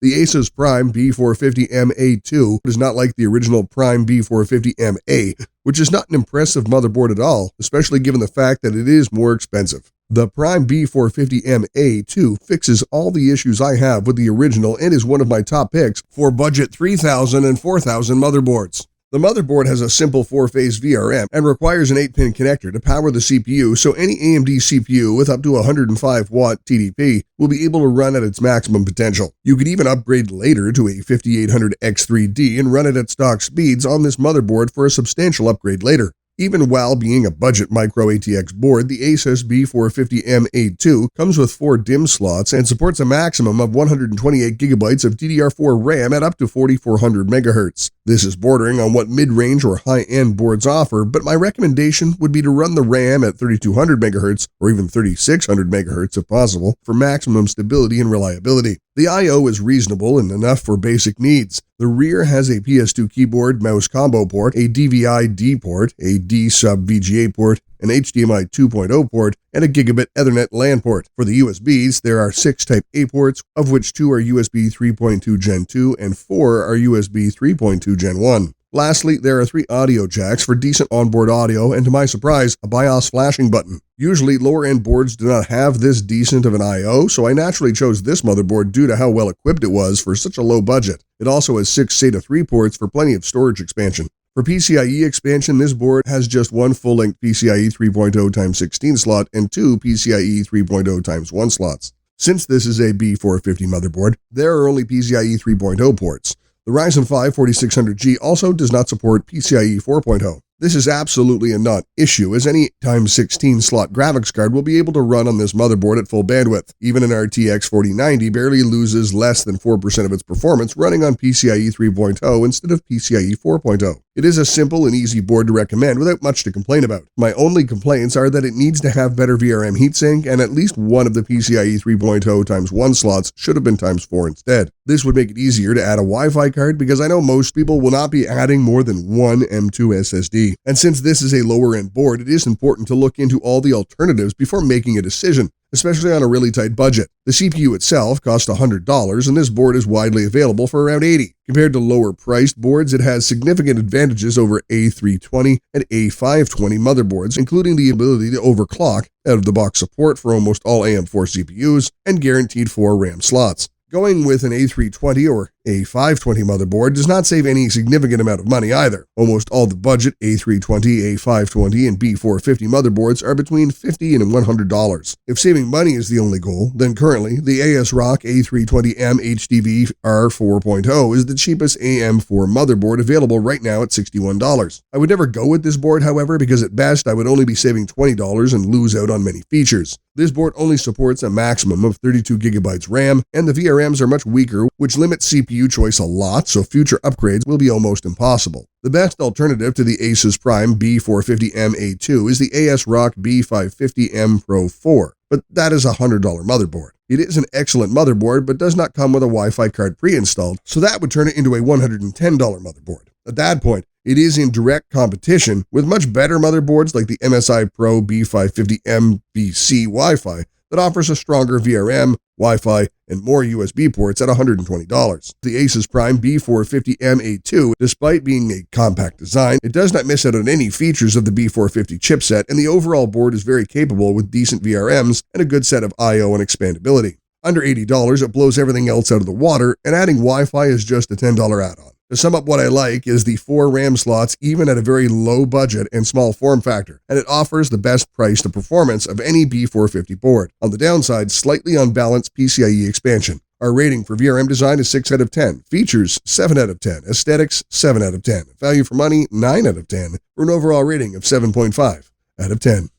The ASUS Prime B450M-A II is not like the original Prime B450M-A, which is not an impressive motherboard at all, especially given the fact that it is more expensive. The Prime B450M-A II fixes all the issues I have with the original and is one of my top picks for budget $3,000 and $4,000 motherboards. The motherboard has a simple 4-phase VRM and requires an 8-pin connector to power the CPU, so any AMD CPU with up to 105-watt TDP will be able to run at its maximum potential. You could even upgrade later to a 5800X3D and run it at stock speeds on this motherboard for a substantial upgrade later. Even while being a budget micro ATX board, the ASUS B450M-A II comes with 4 DIMM slots and supports a maximum of 128GB of DDR4 RAM at up to 4400 MHz. This is bordering on what mid-range or high-end boards offer, but my recommendation would be to run the RAM at 3200 MHz or even 3600 MHz if possible for maximum stability and reliability. The I/O is reasonable and enough for basic needs. The rear has a PS2 keyboard mouse combo port, a DVI-D port, a D-sub-VGA port, an HDMI 2.0 port, and a gigabit Ethernet LAN port. For the USBs, there are 6 Type A ports, of which 2 are USB 3.2 Gen 2 and 4 are USB 3.2 Gen 1. Lastly, there are 3 audio jacks for decent onboard audio and, to my surprise, a BIOS flashing button. Usually, lower-end boards do not have this decent of an I/O, so I naturally chose this motherboard due to how well equipped it was for such a low budget. It also has 6 SATA 3 ports for plenty of storage expansion. For PCIe expansion, this board has just 1 full-length PCIe 3.0x16 slot and 2 PCIe 3.0x1 slots. Since this is a B450 motherboard, there are only PCIe 3.0 ports. The Ryzen 5 4600G also does not support PCIe 4.0. This is absolutely a non-issue, as any x16 slot graphics card will be able to run on this motherboard at full bandwidth. Even an RTX 4090 barely loses less than 4% of its performance running on PCIe 3.0 instead of PCIe 4.0. It is a simple and easy board to recommend without much to complain about. My only complaints are that it needs to have better VRM heatsink, and at least one of the PCIe 3.0x1 slots should have been x4 instead. This would make it easier to add a Wi-Fi card, because I know most people will not be adding more than one M.2 SSD. And since this is a lower-end board, it is important to look into all the alternatives before making a decision, especially on a really tight budget. The CPU itself costs $100, and this board is widely available for around $80. Compared to lower-priced boards, it has significant advantages over A320 and A520 motherboards, including the ability to overclock, out-of-the-box support for almost all AM4 CPUs, and guaranteed 4 RAM slots. Going with an A320 or A520 motherboard does not save any significant amount of money either. Almost all the budget A320, A520, and B450 motherboards are between $50 and $100. If saving money is the only goal, then currently the ASRock A320M HDV R4.0 is the cheapest AM4 motherboard available right now at $61. I would never go with this board, however, because at best I would only be saving $20 and lose out on many features. This board only supports a maximum of 32GB RAM, and the VRMs are much weaker, which limits CPU choice a lot, so future upgrades will be almost impossible. The best alternative to the ASUS Prime B450M-A II is the ASRock B550M Pro 4, but that is a $100 motherboard. It is an excellent motherboard, but does not come with a Wi-Fi card pre-installed, so that would turn it into a $110 motherboard. At that point, it is in direct competition with much better motherboards like the MSI Pro B550M BC Wi-Fi that offers a stronger VRM, Wi-Fi, and more USB ports at $120. The ASUS Prime B450M-A II, despite being a compact design, it does not miss out on any features of the B450 chipset, and the overall board is very capable with decent VRMs and a good set of I/O and expandability. Under $80, it blows everything else out of the water, and adding Wi-Fi is just a $10 add-on. To sum up, what I like is the 4 RAM slots even at a very low budget and small form factor, and it offers the best price to performance of any B450 board. On the downside, slightly unbalanced PCIe expansion. Our rating for VRM design is 6 out of 10, features 7 out of 10, aesthetics 7 out of 10, value for money 9 out of 10, for an overall rating of 7.5 out of 10.